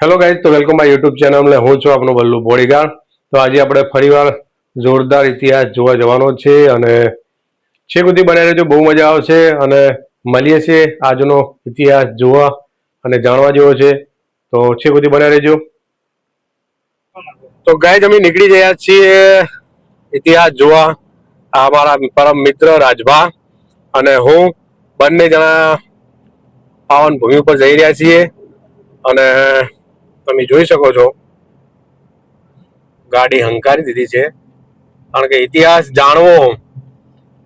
Hello guys, તો welcome my YouTube channel. હું છું આપનો બલ્લુ બોડીગાર્ડ. તો આજે આપણે ફરીવાર જોરદાર ઇતિહાસ જોવા જવાનો છે અને છેક સુધી બને રહેજો, બહુ મજા આવશે. અને મળીએ છીએ આજનો ઇતિહાસ જોવા અને જાણવા જેવો છે, તો છેક સુધી બને રહેજો. તો ગાઈઝ, અમે નીકળી ગયા છીએ ઇતિહાસ જોવા. આ મારા પરમ મિત્ર રાજભા અને હું બંને જણા પાવન ભૂમિ પર જઈ રહ્યા છીએ. અને તમે જોઈ શકો છો ગાડી હંકારી દીધી છે, કારણ કે ઇતિહાસ જાણવો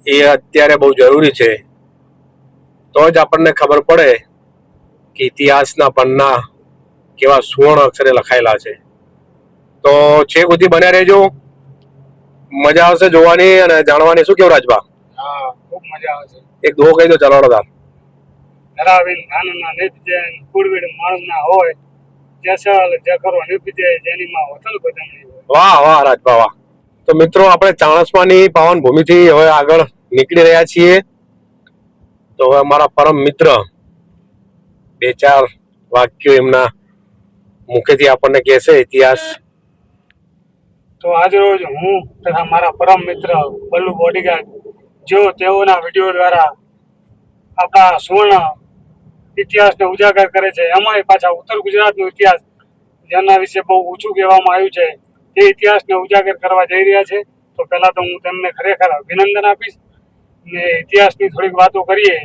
એ અત્યારે બહુ જરૂરી છે. તો જ આપણને ખબર પડે કે ઇતિહાસના પન્ના કેવા સુવર્ણ અક્ષરે લખાયેલા છે. તો છેક સુધી બન્યા રહેજો, મજા આવશે જોવાની અને જાણવાની. શું કેવું રાજભા? હા, ખૂબ મજા આવશે. એક દો કહી દો, ચલાવડો તાર. ધરાવીન નાના નિપજે કુડવીડ માણના હોય, જસલ જખરો નિપજે જેની માં હોતલ બદમણી હોય. વાહ વાહ રાજભા વાહ. તો મિત્રો, આપણે ચાણસ્માની પાવન ભૂમિથી હવે આગળ નીકળી રહ્યા છીએ. તો હવે અમારા પરમ મિત્ર બે ચાર વાક્યો એમના મુખેથી આપણને કહેશે ઇતિહાસ. તો આજરોજ હું તથા મારા પરમ મિત્ર બલ્લુ બોડીગાર્ડ જો તેઓના વિડીયો દ્વારા આપણા સુવર્ણ ઇતિહાસને ઉજાગર કરે છે, એમાંય પાછા ઉત્તર ગુજરાતનો ઇતિહાસ જેના વિશે બહુ ઓછું કહેવામાં આવ્યું છે, તે ઇતિહાસને ઉજાગર કરવા જઈ રહ્યા છે. તો પહેલા તો હું તેમને ખરેખર અભિનંદન આપીશ ને ઇતિહાસની થોડીક વાતો કરીએ.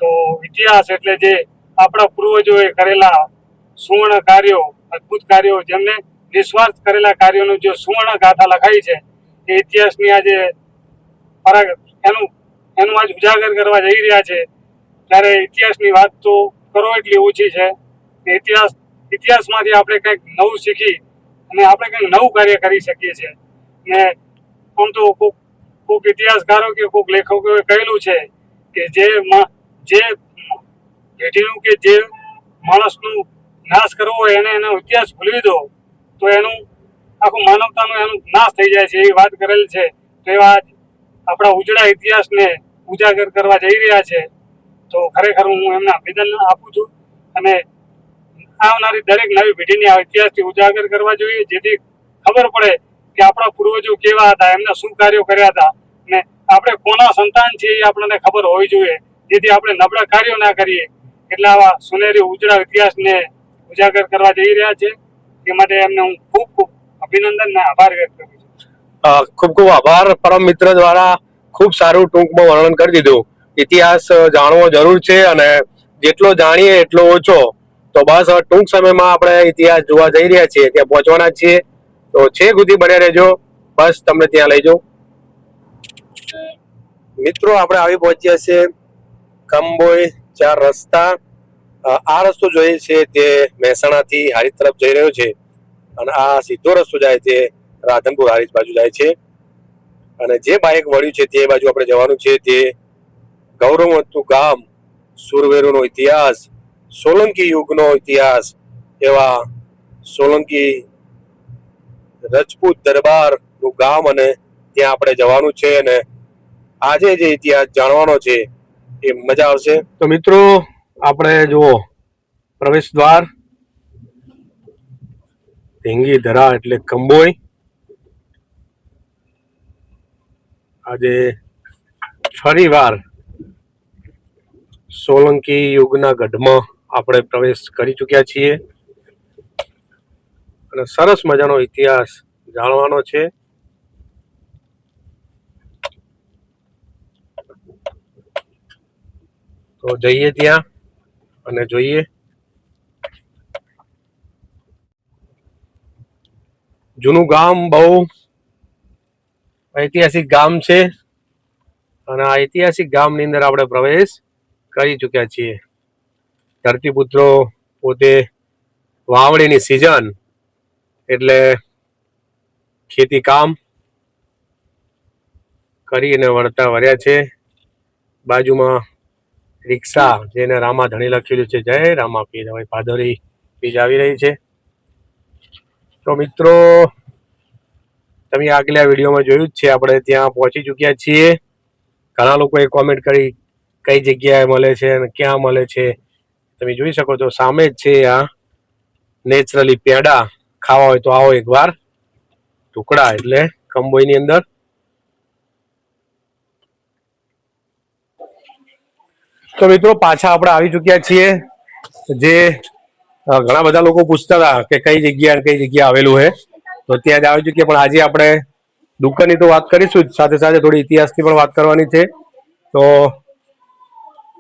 તો ઇતિહાસ એટલે જે આપણા પૂર્વજોએ કરેલા સુવર્ણ કાર્યો, અદ્ભુત કાર્યો, જેમને નિસ્વાર્થ કરેલા કાર્યોનું જે સુવર્ણ ગાથા લખાઈ છે, એ ઇતિહાસની આજે એનું આજ ઉજાગર કરવા જઈ રહ્યા છે. ત્યારે ઇતિહાસની વાત તો કરો એટલી ઓછી છે. ઇતિહાસમાંથી આપણે કંઈક નવું શીખી અને આપણે કંઈક નવું કાર્ય કરી શકીએ છીએ. ને આમ તો કોઈક ઇતિહાસકારો કે કોઈક લેખકોએ કહેલું છે કે જે પેઢીનું કે જે માણસનું નાશ કરવો હોય એને એનો ઇતિહાસ ભૂલવી દો તો એનું આખું માનવતાનો એનું નાશ થઈ જાય છે, એવી વાત કરેલ છે. તો એવા આપણા ઉજળા ઇતિહાસને ઉજાગર કરવા જઈ રહ્યા છે. તો ખરેખર હું એમને અભિનંદન આપું છું અને આવનારી દરેક નવી પેઢીને આ ઇતિહાસથી ઉજાગર કરવા જોઈએ, જેથી ખબર પડે કે આપણા પૂર્વજો કેવા હતા, એમને શું કાર્યો કર્યા હતા ને આપણે કોના સંતાન છે એ આપણને ખબર હોવી જોઈએ, જેથી આપણે નબળા કાર્યો ના કરીએ. એટલે આવા સુનેરી ઉજળા ઇતિહાસને ઉજાગર કરવા જઈ રહ્યા છે. એ માટે એમને હું ખૂબ ખૂબ અભિનંદન અને આભાર વ્યક્ત કરું છું. ખૂબ ખૂબ આભાર. પરમ મિત્ર દ્વારા ખૂબ સારું ટૂંકમાં વર્ણન કરી દીધું. ઇતિહાસ જાણવો જરૂર છે અને જેટલો જાણીએ એટલો ઓછો. તો બસ હવે ટૂંક સમયમાં આપણે ઇતિહાસ જોવા જઈ રહ્યા છીએ, ત્યાં પહોંચવાના છીએ. તો છેક સુધી બન્યા રહેજો, બસ તમને ત્યાં લઈ જાઉં. મિત્રો, આપણે આવી પહોંચ્યા છે કંબોઈ 4 રસ્તા. આ રસ્તો જોઈએ છે તે મહેસાણાથી હારીજ તરફ જઈ રહ્યો છે અને આ સીધો રસ્તો જાય તે રાધનપુર હારીજ બાજુ જાય છે. અને જે બાઇક વળ્યું છે તે બાજુ આપણે જવાનું છે. તે ગૌરવવંતું ગામ, સુરવીરોનો ઇતિહાસ, સોલંકી યુગનો ઇતિહાસ, એવા સોલંકી રજપૂત દરબારનું ગામ, અને ત્યાં આપણે જવાનું છે અને આજે જે ઇતિહાસ જાણવાનો છે એ મજા આવશે. તો મિત્રો, આપણે જુઓ પ્રવેશ દ્વાર ઢીંગી ધરા એટલે કંબોઈ. આજે ફરીવાર સોલંકી યુગના ગઢમાં આપણે પ્રવેશ કરી ચૂક્યા છીએ અને સરસ મજાનો ઇતિહાસ જાણવાનો છે. તો જઈએ ત્યાં અને જોઈએ. જૂનું ગામ, બહુ ઐતિહાસિક ગામ છે અને આ ઐતિહાસિક ગામની અંદર આપણે પ્રવેશ કરી ચૂક્યા છીએ. ધરતીપુત્રો પોતે વાવણીની સિઝન એટલે ખેતી કામ કરીને વળતા વર્યા છે. બાજુમાં રિક્ષા, જેને રામા ધણી લખેલું છે, જય રામા પીર, હવે ભાદરી બીજ આવી રહી છે. તો મિત્રો, તમે આગલા વિડીયોમાં જોયું જ છે, આપણે ત્યાં પહોંચી ચૂક્યા છીએ. ઘણા લોકોએ કોમેન્ટ કરી કઈ જગ્યાએ મળે છે અને ક્યાં મળે છે. તમે જોઈ શકો છો, સામે જ છે આ નેચરલી પેંડા ખાવા હોય તો આવો એકવાર ઢુકડા એટલે કંબોઈની અંદર. તો મિત્રો પાછા આપણે આવી ચુક્યા છીએ. જે ઘણા બધા લોકો પૂછતા હતા કે કઈ જગ્યા આવેલું છે, તો ત્યાં જ આવી ચુક્યા. પણ આજે આપણે દુકાનની તો વાત કરીશું જ, સાથે સાથે થોડી ઇતિહાસની પણ વાત કરવાની છે. તો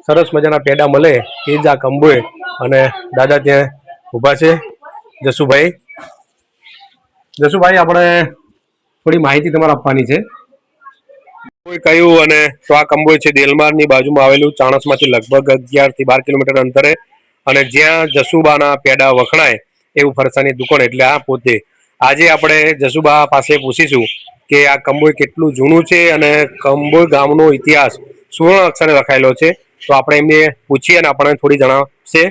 સરસ મજાના પેડા મળે એ જ આ કંબોઈ. અને દાદા ત્યાં ઊભા છે, જસુભાઈ. આપણે થોડી માહિતી તમારે આપવાની છે. કંબોઈ કયું અને તો આ કંબોઈ છે દેલમારની બાજુમાં આવેલું, ચાણસમાંથી લગભગ 11 થી 12 કિલોમીટર અંતરે. અને જ્યાં જસુબાના પેડા વખણાય એવું ફરસાની દુકાન એટલે આ પોતે. આજે આપણે જસુબા પાસે પૂછીશું કે આ કંબોઈ કેટલું જૂનું છે અને કંબોઈ ગામનો ઇતિહાસ સુવર્ણ અક્ષરે લખાયેલો છે. તો આપણે એમને પૂછીએ અને આપણને થોડી જણાવશે.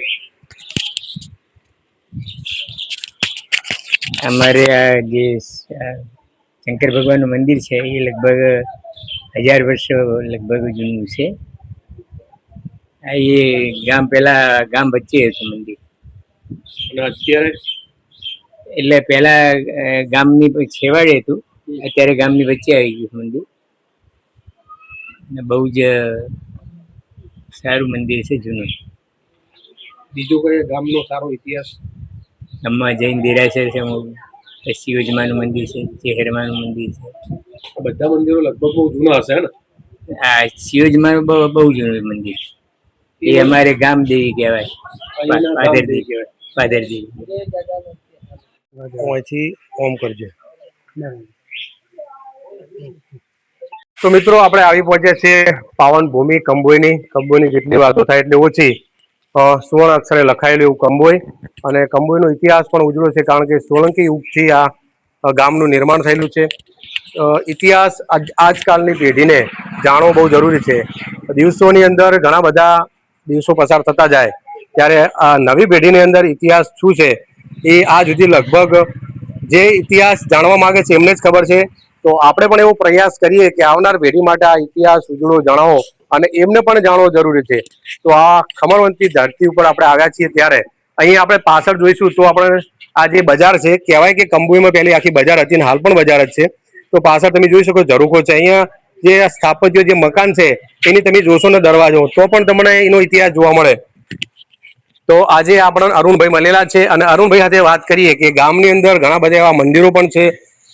અમારે આ જે શંકર ભગવાનનું મંદિર છે એ લગભગ 1000 વર્ષ લગભગ જૂનું છે. આ એ ગામ પહેલા ગામ વચ્ચે હતું મંદિર. અને અત્યારે એટલે પહેલા ગામની છેવાડે હતું, અત્યારે ગામની વચ્ચે આવી ગયું મંદિર. અને બહુ જ સારું મંદિર છે, જૂનું. બીજો કોઈ ગામનો સારો ઇતિહાસ? ગામમાં જૈન દેરાસર છે, પછી યોજમાનું મંદિર છે, ચેહરમાનું મંદિર છે. બધા મંદિરો લગભગ બહુ જૂના હશે ને? આ સિયોજમાનું બહુ જૂનું મંદિર. એ અમારે ગામ દેવી કહેવાય, પાદર દેવી કહેવાય, પાદર દેવી. અહીંથી ઓમ કરજો. તો મિત્રો આપણે આવી પહોંચ્યા છીએ પાવન ભૂમિ કંબોઈની. કંબોઈની જેટલી વાતો થાય એટલી ઓછી. સુવર્ણ અક્ષરે લખાયેલું એવું કંબોઈ. અને કંબોઈનો ઇતિહાસ પણ ઉજળો છે, કારણ કે સોલંકી યુગથી આ ગામનું નિર્માણ થયેલું છે. ઇતિહાસ આજકાલની પેઢીને જાણવો બહુ જરૂરી છે. દિવસોની અંદર ઘણા બધા દિવસો પસાર થતા જાય, ત્યારે આ નવી પેઢીની અંદર ઇતિહાસ શું છે એ આજ સુધી લગભગ જે ઇતિહાસ જાણવા માંગે છે એમને જ ખબર છે. તો આપણે પણ એવો પ્રયાસ કરીએ કે આવનાર પેઢી માટે આ ઇતિહાસ ઉજળો જણાવો અને એમને પણ જાણવો જરૂરી છે. તો આ ખમરવંતી ધરતી ઉપર આપણે આવ્યા છીએ, ત્યારે અહીં આપણે પાછળ જોઈશું તો આપણે આ જે બજાર છે, કહેવાય કે કંબોઈમાં પહેલી આખી બજાર હતી ને હાલ પણ બજાર જ છે. તો પાછળ તમે જોઈ શકો ઝરૂખો છે. અહીંયા જે સ્થાપત્ય જે મકાન છે એની તમે જોશો ને દરવાજો, તો પણ તમને એનો ઇતિહાસ જોવા મળે. તો આજે આપણને અરુણભાઈ મળેલા છે અને અરુણભાઈ સાથે વાત કરીએ કે ગામની અંદર ઘણા બધા એવા મંદિરો પણ છે,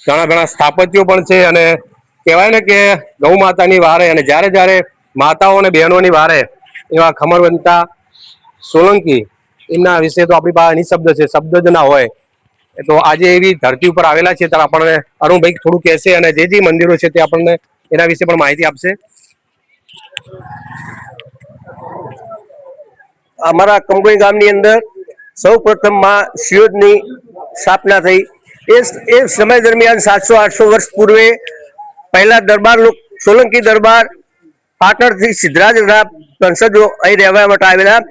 ઘણા સ્થાપત્યો પણ છે. અને કહેવાય ને કે ગૌ માતાની વારે અને જ્યારે જ્યારે માતાઓ અને બહેનોની વારે એવા ખમરવંતા સોલંકી એમના વિશે તો આપણી પાસે નિશબ્દ છે, શબ્દ જ ના હોય. તો આજે એવી ધરતી ઉપર આવેલા છે, ત્યારે આપણને અરુણભાઈ થોડું કહેશે અને જે મંદિરો છે તે આપણને એના વિશે પણ માહિતી આપશે. અમારા કંબોઈ ગામની અંદર સૌ પ્રથમ માં સિયોજની સ્થાપના થઈ. એ સમય દરમિયાન 700-800 વર્ષ પૂર્વે પહેલા દરબાર સોલંકી દરબાર પાટણથી સિદ્ધરાજના વંશજો અહીં રહેવા માટે આવેલા.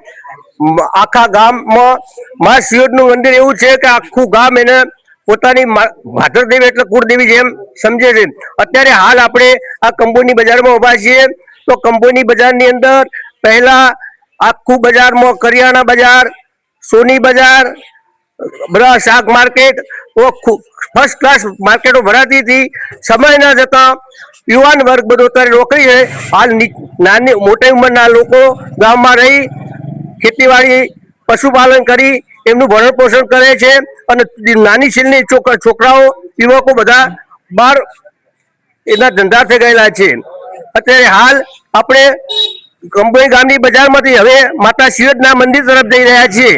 આખા ગામમાં માં સિયોજનું મંદિર એવું છે કે આખું ગામ એને પોતાની માતૃદેવી એટલે કુળદેવી જેમ સમજે છે. અત્યારે હાલ આપણે આ કંબોઈની બજારમાં ઉભા છીએ. તો કંબોઈની બજારની અંદર પહેલા આખું બજારમાં કરિયાણા બજાર, સોની બજાર, બધા શાક માર્કેટ, ફર્સ્ટ ક્લાસ માર્કેટો ભરાતી હતી. સમયના જતા યુવાન વર્ગ બધો અત્યારે નોકરી છે. હાલ નાની મોટી ઉંમરના લોકો ગામમાં રહી ખેતીવાડી પશુપાલન કરી એમનું ભરણ પોષણ કરે છે. અને નાની છેલ્લી છોકરાઓ યુવકો બધા બહાર એના ધંધા થઈ ગયેલા છે. અત્યારે હાલ આપણે કંબોઈ ગામની બજારમાંથી હવે માતા સિયોજના મંદિર તરફ જઈ રહ્યા છીએ.